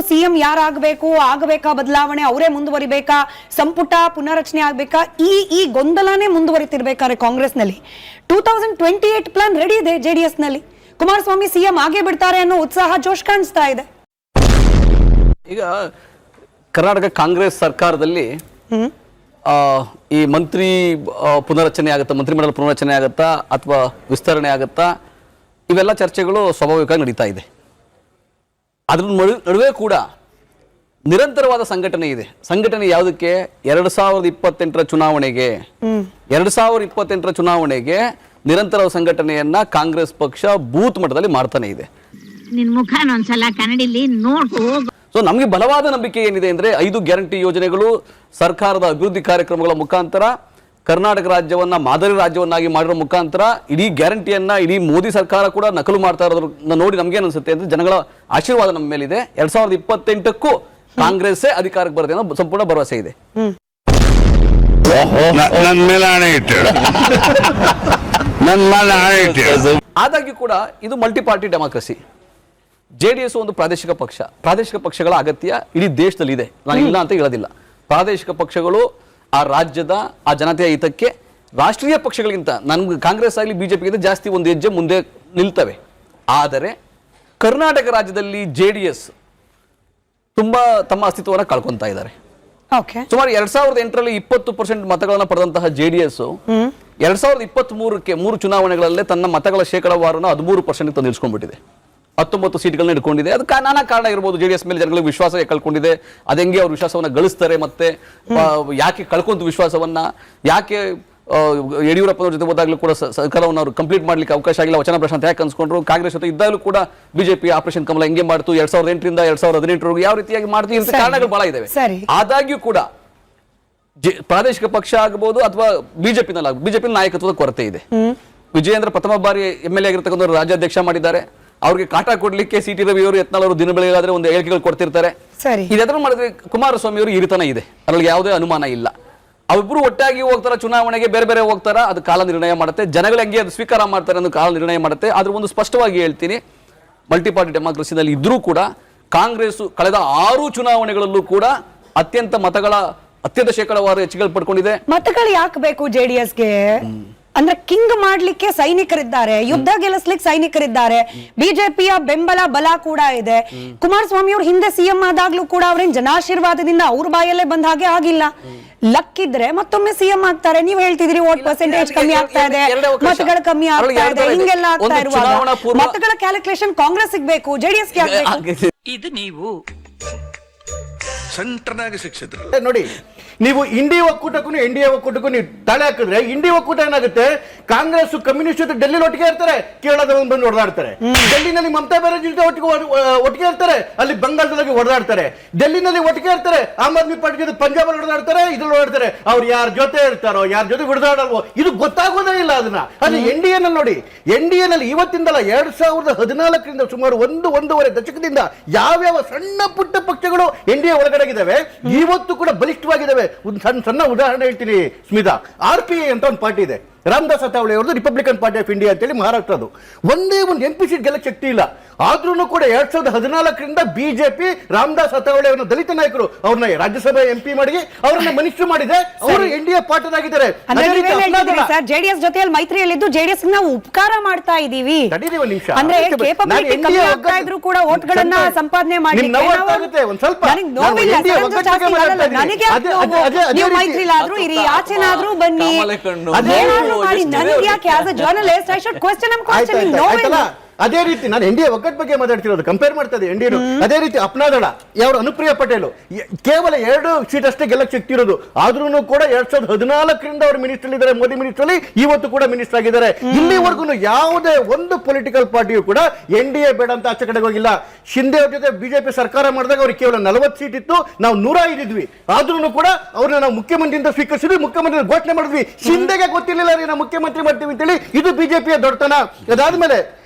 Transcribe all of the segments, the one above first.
CM ಯಾರಾಗಬೇಕು, ಆಗಬೇಕಾ ಬದಲಾವಣೆ, ಅವರೇ ಮುಂದುವರಿಬೇಕಾ, ಸಂಪುಟ ಪುನರಚನೆ ಆಗ್ಬೇಕಾ, ಈ ಗೊಂದಲನೇ ಮುಂದುವರಿತಿರ್ಬೇಕಾದ್ರೆ ಕಾಂಗ್ರೆಸ್ನಲ್ಲಿ 2028 ಪ್ಲಾನ್ ರೆಡಿ ಇದೆ. ಜೆಡಿಎಸ್ ನಲ್ಲಿ ಕುಮಾರಸ್ವಾಮಿ ಸಿಎಂ ಆಗೇ ಬಿಡ್ತಾರೆ ಅನ್ನೋ ಉತ್ಸಾಹ, ಜೋಶ್ ಕಾಣಿಸ್ತಾ ಇದೆ. ಈಗ ಕರ್ನಾಟಕ ಕಾಂಗ್ರೆಸ್ ಸರ್ಕಾರದಲ್ಲಿ ಈ ಮಂತ್ರಿ ಪುನರಚನೆ ಆಗುತ್ತಾ, ಮಂತ್ರಿಮಂಡಲ ಪುನರಚನೆ ಆಗುತ್ತಾ ಅಥವಾ ವಿಸ್ತರಣೆ ಆಗುತ್ತಾ, ಇವೆಲ್ಲ ಚರ್ಚೆಗಳು ಸ್ವಾಭಾವಿಕವಾಗಿ ನಡೀತಾ ಇದೆ. ಅದ್ರ ನಡುವೆ ಕೂಡ ನಿರಂತರವಾದ ಸಂಘಟನೆ ಇದೆ. ಸಂಘಟನೆ ಯಾವುದಕ್ಕೆ? 2028 ಚುನಾವಣೆಗೆ 2028 ಚುನಾವಣೆಗೆ ನಿರಂತರ ಸಂಘಟನೆಯನ್ನ ಕಾಂಗ್ರೆಸ್ ಪಕ್ಷ ಬೂತ್ ಮಟ್ಟದಲ್ಲಿ ಮಾಡ್ತಾನೆ ಇದೆ. ನಿನ್ ಮುಖ ಒಂದ್ಸಲ ಕನ್ನಡಿಲಿ ನೋಡು. ಸೊ ನಮಗೆ ಬಲವಾದ ನಂಬಿಕೆ ಏನಿದೆ ಅಂದ್ರೆ 5 ಗ್ಯಾರಂಟಿ ಯೋಜನೆಗಳು, ಸರ್ಕಾರದ ಅಭಿವೃದ್ಧಿ ಕಾರ್ಯಕ್ರಮಗಳ ಮುಖಾಂತರ ಕರ್ನಾಟಕ ರಾಜ್ಯವನ್ನ ಮಾದರಿ ರಾಜ್ಯವನ್ನಾಗಿ ಮಾಡಿರೋ ಮುಖಾಂತರ ಇಡೀ ಗ್ಯಾರಂಟಿಯನ್ನ ಇಡೀ ಮೋದಿ ಸರ್ಕಾರ ಕೂಡ ನಕಲು ಮಾಡ್ತಾ ಇರೋದನ್ನ ನೋಡಿ ನಮ್ಗೇನು ಅನ್ಸುತ್ತೆ ಅಂದ್ರೆ ಜನಗಳ ಆಶೀರ್ವಾದ ನಮ್ಮ ಮೇಲಿದೆ. 2028ಕ್ಕೂ ಕಾಂಗ್ರೆಸ್ ಅಧಿಕಾರಕ್ಕೆ ಬರುತ್ತೆ ಅನ್ನೋ ಸಂಪೂರ್ಣ ಭರವಸೆ ಇದೆ. ಆದಾಗ್ಯೂ ಕೂಡ ಇದು ಮಲ್ಟಿ ಪಾರ್ಟಿ ಡೆಮಾಕ್ರಸಿ. ಜೆಡಿಎಸ್ ಒಂದು ಪ್ರಾದೇಶಿಕ ಪಕ್ಷ. ಪ್ರಾದೇಶಿಕ ಪಕ್ಷಗಳ ಅಗತ್ಯ ಇಡೀ ದೇಶದಲ್ಲಿ ಇದೆ, ನಾನು ಇಲ್ಲ ಅಂತ ಹೇಳೋದಿಲ್ಲ. ಪ್ರಾದೇಶಿಕ ಪಕ್ಷಗಳು ಆ ರಾಜ್ಯದ ಆ ಜನತೆಯ ಹಿತಕ್ಕೆ ರಾಷ್ಟ್ರೀಯ ಪಕ್ಷಗಳಿಗಿಂತ ನನ್ಗೆ ಕಾಂಗ್ರೆಸ್ ಆಗಲಿ ಬಿಜೆಪಿಗಿಂತ ಜಾಸ್ತಿ ಒಂದು ಹೆಜ್ಜೆ ಮುಂದೆ ನಿಲ್ತವೆ. ಆದರೆ ಕರ್ನಾಟಕ ರಾಜ್ಯದಲ್ಲಿ ಜೆಡಿಎಸ್ ತುಂಬಾ ತಮ್ಮ ಅಸ್ತಿತ್ವವನ್ನು ಕಳ್ಕೊಂತಾ ಇದ್ದಾರೆ. ಸುಮಾರು 2008ರಲ್ಲಿ 20% ಮತಗಳನ್ನು ಪಡೆದಂತಹ ಜೆಡಿಎಸ್ 2023ಕ್ಕೆ 3 ಚುನಾವಣೆಗಳಲ್ಲೇ ತನ್ನ ಮತಗಳ ಶೇಕಡಾವಾರನ್ನು 13% ತಂದು ನಿಲ್ಸ್ಕೊಂಡ್ಬಿಟ್ಟಿದೆ. 19 ಸೀಟ್ಗಳನ್ನ ಇಟ್ಕೊಂಡಿದೆ. ಅದಕ್ಕೆ ನಾನಾ ಕಾರಣ ಇರ್ಬೋದು. ಜೆಡಿಎಸ್ ಮೇಲೆ ಜನಗಳಿಗೆ ವಿಶ್ವಾಸ ಕಳ್ಕೊಂಡಿದೆ. ಅದೆಂಗೆ ಅವ್ರ ವಿಶ್ವಾಸವನ್ನ ಗಳಿಸ್ತಾರೆ, ಮತ್ತೆ ಯಾಕೆ ಕಳ್ಕೊಂತ ವಿಶ್ವಾಸವನ್ನ, ಯಾಕೆ ಯಡಿಯೂರಪ್ಪನವ್ರ ಜೊತೆ ಹೋದಾಗಲೂ ಕೂಡ ಸರ್ಕಾರವನ್ನು ಅವರು ಕಂಪ್ಲೀಟ್ ಮಾಡ್ಲಿಕ್ಕೆ ಅವಕಾಶ ಆಗಿಲ್ಲ, ವಚನ ಪ್ರಶ್ನೆ ಅಂತ ಯಾಕೆ ಅನ್ಸ್ಕೊಂಡ್ರು, ಕಾಂಗ್ರೆಸ್ ಜೊತೆ ಇದ್ದಾಗಲೂ ಕೂಡ ಬಿಜೆಪಿ ಆಪರೇಷನ್ ಕಮಲ ಹೆಂಗೆ ಮಾಡ್ತು, 2008ರಿಂದ 2018 ಯಾವ ರೀತಿಯಾಗಿ ಮಾಡ್ತು, ಇಂಥ ಕಾರಣಗಳು ಬಹಳ ಇದಾವೆ. ಆದಾಗ್ಯೂ ಕೂಡ ಪ್ರಾದೇಶಿಕ ಪಕ್ಷ ಆಗಬಹುದು ಅಥವಾ ಬಿಜೆಪಿ ನಾಯಕತ್ವದ ಕೊರತೆ ಇದೆ. ವಿಜಯೇಂದ್ರ ಪ್ರಥಮ ಬಾರಿ MLA ಆಗಿರ್ತಕ್ಕಂಥ ರಾಜ್ಯಾಧ್ಯಕ್ಷ ಮಾಡಿದ್ದಾರೆ. ಅವ್ರಿಗೆ ಕಾಟ ಕೊಡ್ಲಿಕ್ಕೆ ಸಿಟಿ ರವಿ ಅವರು, ಯತ್ನಾಳ್ ಅವರು ದಿನ ಬೆಳಗಾದ್ರೆ ಒಂದು ಹೇಳಿಕೆಗಳು ಕೊಡ್ತಿರ್ತಾರೆ. ಇದೆಲ್ಲ ಮಾಡಿದ್ರೆ ಕುಮಾರಸ್ವಾಮಿ ಅವರು ಹಿರಿತನ ಇದೆ, ಅದ್ರಲ್ಲಿ ಯಾವುದೇ ಅನುಮಾನ ಇಲ್ಲ. ಅವರಿಬ್ರು ಒಟ್ಟಾಗಿ ಹೋಗ್ತಾರ, ಚುನಾವಣೆಗೆ ಬೇರೆ ಬೇರೆ ಹೋಗ್ತಾರ, ಅದು ಕಾಲ ನಿರ್ಣಯ ಮಾಡುತ್ತೆ. ಜನಗಳು ಹೆಂಗೆ ಅದು ಸ್ವೀಕಾರ ಮಾಡ್ತಾರೆ ಅನ್ನೋ ಕಾಲ ನಿರ್ಣಯ ಮಾಡುತ್ತೆ. ಆದ್ರೆ ಒಂದು ಸ್ಪಷ್ಟವಾಗಿ ಹೇಳ್ತೀನಿ, ಮಲ್ಟಿಪಾರ್ಟಿ ಡೆಮಾಕ್ರಸಿನಲ್ಲಿ ಇದ್ರೂ ಕೂಡ ಕಾಂಗ್ರೆಸ್ ಕಳೆದ 6 ಚುನಾವಣೆಗಳಲ್ಲೂ ಕೂಡ ಅತ್ಯಂತ ಶೇಕಡಾವಾರು ಹೆಚ್ಚಿಗೆ ಪಡ್ಕೊಂಡಿದೆ. ಮತಗಳು ಯಾಕೆ ಬೇಕು ಜೆಡಿಎಸ್ಗೆ ಅಂದ್ರೆ ಕಿಂಗ್ ಮಾಡ್ಲಿಕ್ಕೆ ಸೈನಿಕರಿದ್ದಾರೆ, ಯುದ್ಧ ಗೆಲ್ಲಿಸ್ಲಿಕ್ಕೆ ಸೈನಿಕರಿದ್ದಾರೆ, ಬಿಜೆಪಿಯ ಬೆಂಬಲ ಬಲ ಕೂಡ ಇದೆ. ಕುಮಾರಸ್ವಾಮಿ ಅವ್ರು ಹಿಂದೆ ಸಿಎಂ ಆದಾಗ್ಲೂ ಕೂಡ ಅವ್ರೇನ್ ಜನಾಶೀರ್ವಾದದಿಂದ ಅವ್ರ ಬಾಯಲ್ಲೇ ಬಂದ ಹಾಗೆ ಆಗಿಲ್ಲ. ಲಕ್ ಇದ್ರೆ ಮತ್ತೊಮ್ಮೆ ಸಿಎಂ ಆಗ್ತಾರೆ. ನೀವ್ ಹೇಳ್ತಿದ್ರಿ ವೋಟ್ ಪರ್ಸೆಂಟೇಜ್ ಕಮ್ಮಿ ಆಗ್ತಾ ಇದೆ, ಮತಗಳು ಕಮ್ಮಿ ಆಗ್ತಾ ಇದೆ, ಹಿಂಗೆಲ್ಲ ಆಗ್ತಾ ಇರುವಾಗ ಮತಗಳ ಕ್ಯಾಲ್ಕುಲೇಷನ್ ಕಾಂಗ್ರೆಸ್ ಬೇಕು, ಜೆಡಿಎಸ್ ಇದು ನೀವು ಸೆಂಟ್ರನಾಗಿ ಶಿಕ್ಷಿದ್ರು ನೋಡಿ. ನೀವು ಇಂಡಿಯಾ ಒಕ್ಕೂಟಕ್ಕೂ NDA ಒಕ್ಕೂಟಕ್ಕೂ ನೀವು ತಲೆ ಹಾಕಿದ್ರೆ ಇಂಡಿಯಾ ಒಕ್ಕೂಟ ಏನಾಗುತ್ತೆ? ಕಾಂಗ್ರೆಸ್ ಕಮ್ಯುನಿಸ್ಟ್ ಜೊತೆ ಡೆಲ್ಲಿ ಒಟ್ಟಿಗೆ ಇರ್ತಾರೆ, ಕೇರಳದಲ್ಲಿ ಬಂದು ಹೊಡೆದಾಡ್ತಾರೆ. ಡೆಲ್ಲಿನಲ್ಲಿ ಮಮತಾ ಬ್ಯಾನರ್ಜಿ ಜೊತೆ ಒಟ್ಟಿಗೆ ಇರ್ತಾರೆ, ಅಲ್ಲಿ ಬಂಗಾಳದಲ್ಲಿ ಹೊಡೆದಾಡ್ತಾರೆ. ಡೆಲ್ಲಿನಲ್ಲಿ ಒಟ್ಟಿಗೆ ಇರ್ತಾರೆ, ಆಮ್ ಆದ್ಮಿ ಪಾರ್ಟಿ ಜೊತೆ ಪಂಜಾಬ್ ಹೊಡೆದಾಡ್ತಾರೆ, ಇದ್ರಲ್ಲಿ ಹೊಡೆದಾಡ್ತಾರೆ. ಅವ್ರು ಯಾರ ಜೊತೆ ಇರ್ತಾರೋ, ಯಾರ ಜೊತೆ ಹೊಡೆದಾಡಲ್ವೋ ಇದು ಗೊತ್ತಾಗೋದೇ ಇಲ್ಲ. ಅದನ್ನ ಅಲ್ಲಿ NDA ನಲ್ಲಿ ನೋಡಿ, NDA ನಲ್ಲಿ ಇವತ್ತಿಂದಲ್ಲ 2014ರಿಂದ ಸುಮಾರು 1.5 ದಶಕದಿಂದ ಯಾವ್ಯಾವ ಸಣ್ಣ ಪುಟ್ಟ ಪಕ್ಷಗಳು NDA ಒಳಗಡೆಗಿದ್ದಾವೆ, ಇವತ್ತು ಕೂಡ ಬಲಿಷ್ಠವಾಗಿದ್ದಾವೆ. ಒಂದು ಸಣ್ಣ ಉದಾಹರಣೆ ಹೇಳ್ತೀನಿ ಸ್ಮಿತಾ. RPI ಅಂತ ಒಂದು ಪಾರ್ಟಿ ಇದೆ, ರಾಮದಾಸ್ ಅತಾವಳೆ ಅವರದು, ರಿಪಬ್ಲಿಕನ್ ಪಾರ್ಟಿ ಆಫ್ ಇಂಡಿಯಾ ಅಂತೇಳಿ ಮಹಾರಾಷ್ಟ್ರದು. ಒಂದೇ ಒಂದು MP ಸೀಟ್ ಗೆಲ್ಲಕ್ಕೆ ಶಕ್ತಿ ಇಲ್ಲ. ಆದ್ರೂ ಕೂಡ 2014ರಿಂದ ಬಿಜೆಪಿ ರಾಮದಾಸ್ ಅತಾವಳೆ ಅವರ ದಲಿತ ನಾಯಕರು ಅವ್ರನ್ನ ರಾಜ್ಯಸಭೆ MP ಮಾಡಿ ಅವರನ್ನ ಮಿನಿಸ್ಟರ್ ಮಾಡಿದೆ. ಅವರು NDA ಪಾರ್ಟ್ನರ್ ಆಗಿದ್ದಾರೆ. ಜೆಡಿಎಸ್ ಜೊತೆಯಲ್ಲಿ ಮೈತ್ರಿಯಲ್ಲಿದ್ದು ಜೆಡಿಎಸ್ ನಾವು ಉಪಕಾರ ಮಾಡ್ತಾ ಇದೀವಿ ಅಂದ್ರೆ ಕೇಪಬಿಲಿಟಿ ಕಮ್ಮಿ ಆಗ್ತಾ ಇದ್ರು ಕೂಡ ಓಟ್ಗಳನ್ನ ಸಂಪಾದನೆ ಮಾಡಿ ನೀವು ಮೈತ್ರಿಲಾದ್ರೂ ಇರಿ, ಆಚೆನಾದ್ರೂ ಬನ್ನಿ, ನನಗೆ ಯಾಕೆ as a journalist I should question I questioning no way. ಅದೇ ರೀತಿ ನಾನು NDA ಒಗ್ಗಟ್ಟು ಬಗ್ಗೆ ಮಾತಾಡ್ತಿರೋದು, ಕಂಪೇರ್ ಮಾಡ್ತಾ ಇದೆ NDA. ಅದೇ ರೀತಿ ಅಪ್ನಾದಳ ಯಾರು ಅನುಪ್ರಿಯ ಪಟೇಲ್ ಕೇವಲ 2 ಸೀಟ್ ಅಷ್ಟೇ ಗೆಲ್ಲಕ್ಕೆ ಶಕ್ತಿ ಇರೋದು. ಆದ್ರೂ ಕೂಡ 2014ರಿಂದ ಅವರು ಮಿನಿಸ್ಟರ್ ಇದ್ದಾರೆ, ಮೋದಿ ಮಿನಿಸ್ಟರ್ ಅಲ್ಲಿ ಇವತ್ತು ಕೂಡ ಮಿನಿಸ್ಟರ್ ಆಗಿದ್ದಾರೆ. ಇಲ್ಲಿವರೆಗೂ ಯಾವುದೇ ಒಂದು ಪೊಲಿಟಿಕಲ್ ಪಾರ್ಟಿಯು ಕೂಡ NDA ಬೇಡ ಅಂತ ಆಚೆ ಕಡೆಗೆ ಹೋಗಿಲ್ಲ. ಶಿಂದೆ ಅವ್ರ ಜೊತೆ ಬಿಜೆಪಿ ಸರ್ಕಾರ ಮಾಡಿದಾಗ ಅವ್ರಿಗೆ ಕೇವಲ 40 ಸೀಟ್ ಇತ್ತು, ನಾವು 105 ಇದ್ವಿ. ಆದ್ರೂ ಕೂಡ ಅವ್ರನ್ನ ನಾವು ಮುಖ್ಯಮಂತ್ರಿಯಿಂದ ಸ್ವೀಕರಿಸಿದ್ವಿ, ಮುಖ್ಯಮಂತ್ರಿ ಘೋಷಣೆ ಮಾಡಿದ್ವಿ. ಶಿಂದೆಗೆ ಗೊತ್ತಿರಲಿಲ್ಲ ರೀ ನಾವು ಮುಖ್ಯಮಂತ್ರಿ ಮಾಡ್ತೀವಿ ಅಂತೇಳಿ. ಇದು ಬಿಜೆಪಿಯ ದೊಡ್ಡತನ. ಅದಾದ್ಮೇಲೆ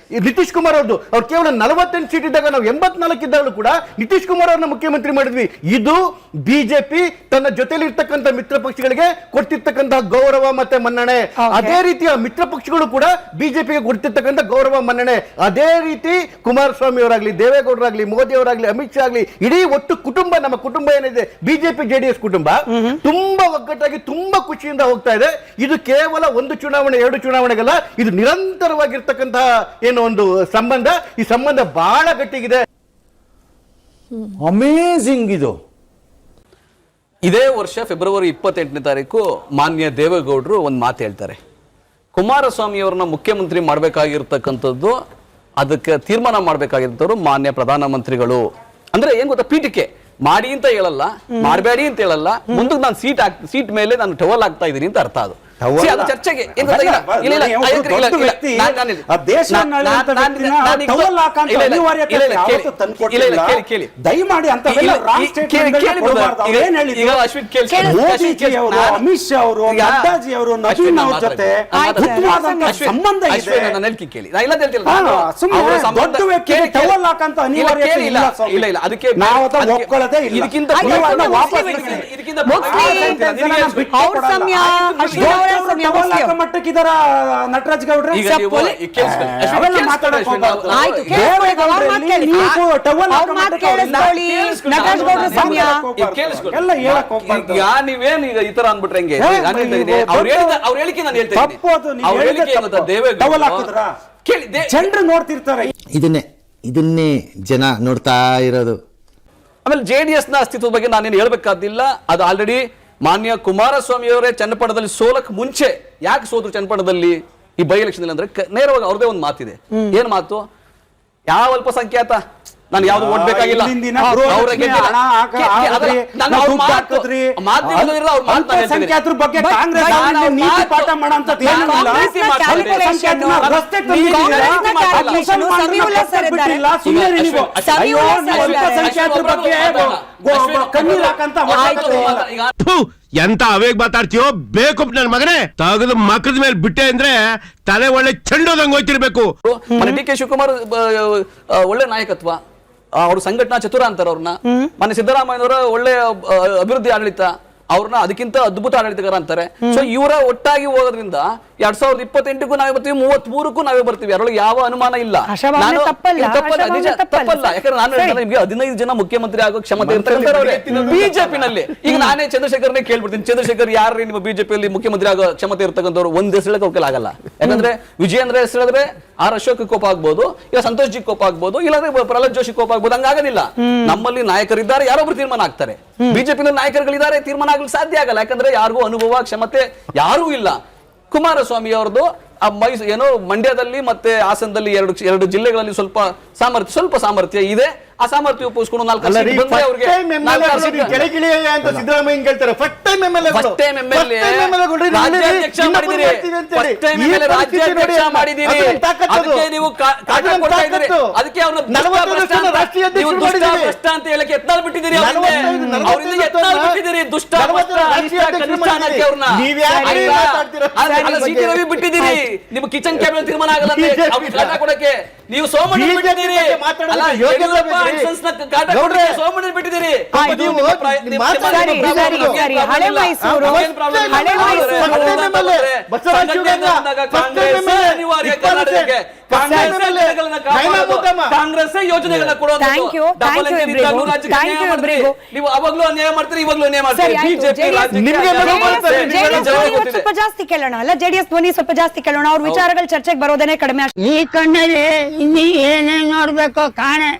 ನಿತೀಶ್ ಕುಮಾರ್ ಅವ್ರು ಕೇವಲ 48 ಸೀಟ್ ಇದ್ದಾಗ ನಾವು 84 ಇದ್ದಾಗಲೂ ಕೂಡ ನಿತೀಶ್ ಕುಮಾರ್ ಅವ್ರನ್ನ ಮುಖ್ಯಮಂತ್ರಿ ಮಾಡಿದ್ವಿ. ಇದು ಬಿಜೆಪಿ ತನ್ನ ಜೊತೆಲಿ ಇರ್ತಕ್ಕಂಥ ಮಿತ್ರ ಪಕ್ಷಗಳಿಗೆ ಕೊಡ್ತಿರ್ತಕ್ಕಂತಹ ಗೌರವ ಮತ್ತೆ ಮನ್ನಣೆ. ಅದೇ ರೀತಿಯ ಮಿತ್ರ ಪಕ್ಷಗಳು ಕೂಡ ಬಿಜೆಪಿಗೆ ಕೊಡ್ತಿರ್ತಕ್ಕಂಥ ಗೌರವ ಮನ್ನಣೆ. ಅದೇ ರೀತಿ ಕುಮಾರಸ್ವಾಮಿ ಅವರಾಗ್ಲಿ, ದೇವೇಗೌಡರಾಗ್ಲಿ, ಮೋದಿ ಅವರಾಗ್ಲಿ, ಅಮಿತ್ ಶಾ ಆಗ್ಲಿ, ಇಡೀ ಒಟ್ಟು ಕುಟುಂಬ, ನಮ್ಮ ಕುಟುಂಬ ಏನಿದೆ ಬಿಜೆಪಿ ಜೆಡಿಎಸ್ ಕುಟುಂಬ, ತುಂಬಾ ಒಗ್ಗಟ್ಟಾಗಿ ತುಂಬಾ ಖುಷಿಯಿಂದ ಹೋಗ್ತಾ ಇದೆ. ಇದು ಕೇವಲ ಒಂದು ಚುನಾವಣೆ 2 ಚುನಾವಣೆಗಲ್ಲ, ಇದು ನಿರಂತರವಾಗಿರ್ತಕ್ಕಂತಹ ಏನು ಒಂದು ಸಂಬಂಧ. ಈ ಸಂಬಂಧ ಬಹಳ ಗಟ್ಟಿಗಿದೆ. ಅಮೇಜಿಂಗ್. ಇದು ಇದೇ ವರ್ಷ ಫೆಬ್ರವರಿ 28ನೇ ತಾರೀಕು ಮಾನ್ಯ ದೇವೇಗೌಡರು ಒಂದು ಮಾತು ಹೇಳ್ತಾರೆ. ಕುಮಾರಸ್ವಾಮಿ ಅವರನ್ನ ಮುಖ್ಯಮಂತ್ರಿ ಮಾಡಬೇಕಾಗಿರ್ತಕ್ಕಂಥದ್ದು, ಅದಕ್ಕೆ ತೀರ್ಮಾನ ಮಾಡಬೇಕಾಗಿರ್ತವ್ರು ಮಾನ್ಯ ಪ್ರಧಾನಮಂತ್ರಿಗಳು. ಅಂದ್ರೆ ಏನ್ ಗೊತ್ತಾ, ಪೀಠಿಕೆ ಮಾಡಿ ಅಂತ ಹೇಳಲ್ಲ, ಮಾಡಬೇಡಿ ಅಂತ ಹೇಳಲ್ಲ, ಮುಂದಕ್ಕೆ ನಾನು ಸೀಟ್ ಮೇಲೆ ನಾನು ಟವಲ್ ಆಗ್ತಾ ಇದ್ದೀನಿ ಅಂತ ಅರ್ಥ. ಅದು ಚರ್ಚೆಗೆ ದಯಮಾಡಿ ಅಂತ ಅಮಿತ್ ಶಾ ಅವರು, ನಡ್ಡಾಜಿ ಅವರು, ನವೀನ್ ಅವ್ರ ಜೊತೆ ಸಂಬಂಧ ಇದೆ. ದೊಡ್ಡ ವ್ಯಕ್ತಿ ಟವಲ್ ಹಾಕಂತ ಅನಿವಾರ್ಯತೆ ಇಲ್ಲ. ಅದಕ್ಕೆ ನಾವು ಒಪ್ಕೊಳ್ಳೋದೇ ಇಲ್ಲ. ಮಟ್ಟಕ್ಕಿದಾರ ನಟರಾಜ್ ಗೌಡ್ರೆ. ನೀವೇನ್ ಈಗ ಈ ತರ ಅನ್ಬಿಟ್ರೆ ಹೆಂಗೆ? ಅವ್ರ ಹೇಳಿಕೆ ನಾನು ಜನರು ನೋಡ್ತಿರ್ತಾರೆ. ಇದನ್ನೇ ಜನ ನೋಡ್ತಾ ಇರೋದು. ಆಮೇಲೆ ಜೆಡಿಎಸ್ ನ ಅಸ್ತಿತ್ವದ ಬಗ್ಗೆ ನಾನೇನು ಹೇಳ್ಬೇಕಾದಿಲ್ಲ. ಅದು ಆಲ್ರೆಡಿ ಮಾನ್ಯ ಕುಮಾರಸ್ವಾಮಿ ಅವರೇ ಚನ್ನಪಟ್ಟಣದಲ್ಲಿ ಸೋಲಕ್ ಮುಂಚೆ ಯಾಕೆ ಸೋದ್ರು ಚನ್ನಪಟ್ಟಣದಲ್ಲಿ ಈ ಬೈ ಎಲೆಕ್ಷನ್ ಅಂದ್ರೆ ನೇರವಾಗಿ ಅವ್ರದೇ ಒಂದು ಮಾತಿದೆ. ಏನ್ ಮಾತು? ಯಾವ ಅಲ್ಪಸಂಖ್ಯಾತ ನಾನು ಯಾವ್ದು ಓಟ್ ಬೇಕಾಗಿಲ್ಲ, ಅಲ್ಪಸಂಖ್ಯಾತರ ಬಗ್ಗೆ ಕಾಂಗ್ರೆಸ್ ನೀತಿ ಪಾಠ ಮಾಡೋಂಥದ್ದು ಏನಿಲ್ಲ. ಅಲ್ಪಸಂಖ್ಯಾತರ ಬಗ್ಗೆ ಕಣ್ಣೀರ್ ಹಾಕಂತ ಎಂತ ಅವೇಗ್ ಮಾತಾಡ್ತೀಯೋ ಬೇಕು ನನ್ ಮಗನೇ. ತಗದು ಮಕ್ಕದ ಮೇಲೆ ಬಿಟ್ಟೆ ಅಂದ್ರೆ ತಲೆ ಒಳ್ಳೆ ಚೆಂಡೋದಂಗ್ ಹೋಯ್ತಿರ್ಬೇಕು. ಡಿ ಕೆ ಶಿವಕುಮಾರ್ ಒಳ್ಳೆ ನಾಯಕತ್ವ, ಅವ್ರ ಸಂಘಟನಾ ಚತುರ ಅಂತಾರೆ ಅವ್ರನ್ನ. ಮೊನ್ನೆ ಸಿದ್ದರಾಮಯ್ಯನವರ ಒಳ್ಳೆ ಅಭಿವೃದ್ಧಿ ಆಡಳಿತ, ಅವ್ರನ್ನ ಅದಕ್ಕಿಂತ ಅದ್ಭುತ ಆಡಳಿತಗಾರ ಅಂತಾರೆ. ಸೊ ಇವರ ಒಟ್ಟಾಗಿ ಹೋಗೋದ್ರಿಂದ 2028ಕ್ಕೂ ನಾವೇ ಬರ್ತೀವಿ, 33ಕ್ಕೂ ನಾವೇ ಬರ್ತೀವಿ, ಅದರೊಳಗೆ ಯಾವ ಅನುಮಾನ ಇಲ್ಲ. ತಪ್ಪಲ್ಲ, ಯಾಕಂದ್ರೆ ನಾನು ನಿಮ್ಗೆ 15 ಜನ ಮುಖ್ಯಮಂತ್ರಿ ಆಗೋ ಕ್ಷಮತೆ ಇರ್ತಕ್ಕಂಥವ್ರೆ ಬಿಜೆಪಿನಲ್ಲಿ. ಈಗ ನಾನೇ ಚಂದ್ರಶೇಖರ್ನೇ ಕೇಳ್ಬಿಡ್ತೀನಿ, ಚಂದ್ರಶೇಖರ್ ಯಾರು ನಿಮ್ಮ ಬಿಜೆಪಿಯಲ್ಲಿ ಮುಖ್ಯಮಂತ್ರಿ ಆಗೋ ಕ್ಷಮತೆ ಇರ್ತಕ್ಕಂಥವ್ರು? ಒಂದ್ ಹೆಸರು ಹೇಳಕ್ ಅವ್ರ ಆಗಲ್ಲ. ಯಾಕಂದ್ರೆ ವಿಜಯೇಂದ್ರ ಹೆಸರು ಹೇಳಿದ್ರೆ ಅಶೋಕ್ ಕೋಪ ಆಗ್ಬೋದು, ಇಲ್ಲ ಸಂತೋಷ್ ಜಿ ಕೋಪ ಆಗ್ಬೋದು, ಇಲ್ಲಾಂದ್ರೆ ಪ್ರಹ್ಲಾದ್ ಜೋಶಿ ಕೋಪ ಆಗ್ಬೋದು. ಹಂಗಾಗೋದಿಲ್ಲ. ನಮ್ಮಲ್ಲಿ ನಾಯಕರಿದ್ದಾರೆ, ಯಾರೊಬ್ರು ತೀರ್ಮಾನ ಆಗ್ತಾರೆ. ಬಿಜೆಪಿನಲ್ಲಿ ನಾಯಕರುಗಳಿದ್ದಾರೆ, ತೀರ್ಮಾನ ಆಗ್ಲಿಕ್ಕೆ ಸಾಧ್ಯ ಆಗಲ್ಲ. ಯಾಕಂದ್ರೆ ಯಾರಿಗೂ ಅನುಭವ ಕ್ಷಮತೆ ಯಾರೂ ಇಲ್ಲ. ಕುಮಾರಸ್ವಾಮಿ ಅವ್ರದ್ದು ಏನೋ ಮಂಡ್ಯದಲ್ಲಿ ಮತ್ತೆ ಹಾಸನದಲ್ಲಿ ಎರಡು ಜಿಲ್ಲೆಗಳಲ್ಲಿ ಸ್ವಲ್ಪ ಸಾಮರ್ಥ್ಯ ಇದೆ. ಆ ಸಾಮರ್ಥ್ಯ ಉಪಯೋಗಿಸ್ಕೊಂಡು 4 ಸೀಟ್ ಬಂದ್ರೆ ಅವ್ರಿಗೆ ರಾಜ್ಯಾಧ್ಯಕ್ಷ ಮಾಡಿದ್ದೀರಿ. ಅದಕ್ಕೆ ನೀವು ಕಾಟ ಕೊಡ್ತಾ ಇದ್ದೀರಿ. ಅದಕ್ಕೆ ಅವ್ರನ್ನ ದುಷ್ಟ ಅಂತ ಹೇಳಕ್ಕೆ ಎತ್ನಾಳ್ ಬಿಟ್ಟಿದ್ದೀರಿ. ಅವರಿಂದ ಎತ್ನಾಳ್ ಬಿಟ್ಟಿದ್ದೀರಿ. ದುಷ್ಟ ಕನಿಷ್ಠಾನಕ್ಕೆ ಅವ್ರನ್ನ ಸಿಟಿ ರವಿ ಬಿಟ್ಟಿದ್ದೀರಿ. ನಿಮ್ಮ ಕಿಚನ್ ಕ್ಯಾಬಿನೆಟ್ ತೀರ್ಮಾನ ಆಗಲ್ಲ ಅವ್ರಿಗೆ ಕಾಟ ಕೊಡಕ್ಕೆ. ನೀವು ಸೋಮಣ್ಣ ಬಿಟ್ಟಿದ್ದೀರಿ. ಸೋಮಣ್ಣ ಬಿಟ್ಟಿದ್ದೀರಿ. ಹಳೆ ಮೈಸೂರು ಕಾಂಗ್ರೆಸ್ ಯೋಜನೆಗಳನ್ನ ಕೊಡುವಂತ ನೀವು ಅವಾಗ್ಲೂ ಅನ್ಯಾಯ ಮಾಡ್ತೀರಿ, ಇವಾಗ್ಲೂ ಅನ್ಯಾಯ ಮಾಡ್ತೀರಿ. ಸ್ವಲ್ಪ ಜಾಸ್ತಿ ಕೇಳೋಣ ಅಲ್ಲ, ಜೆಡಿಎಸ್ ಧ್ವನಿ ಸ್ವಲ್ಪ ಜಾಸ್ತಿ ಕೇಳೋಣ. ಅವ್ರ ವಿಚಾರಗಳು ಚರ್ಚೆಗೆ ಬರೋದೇನೆ ಕಡಿಮೆ. ಈ ಕಣ್ಣಲ್ಲಿ ಇನ್ನೀ ಏನೇನ್ ನೋಡ್ಬೇಕು ಕಾಣೆ.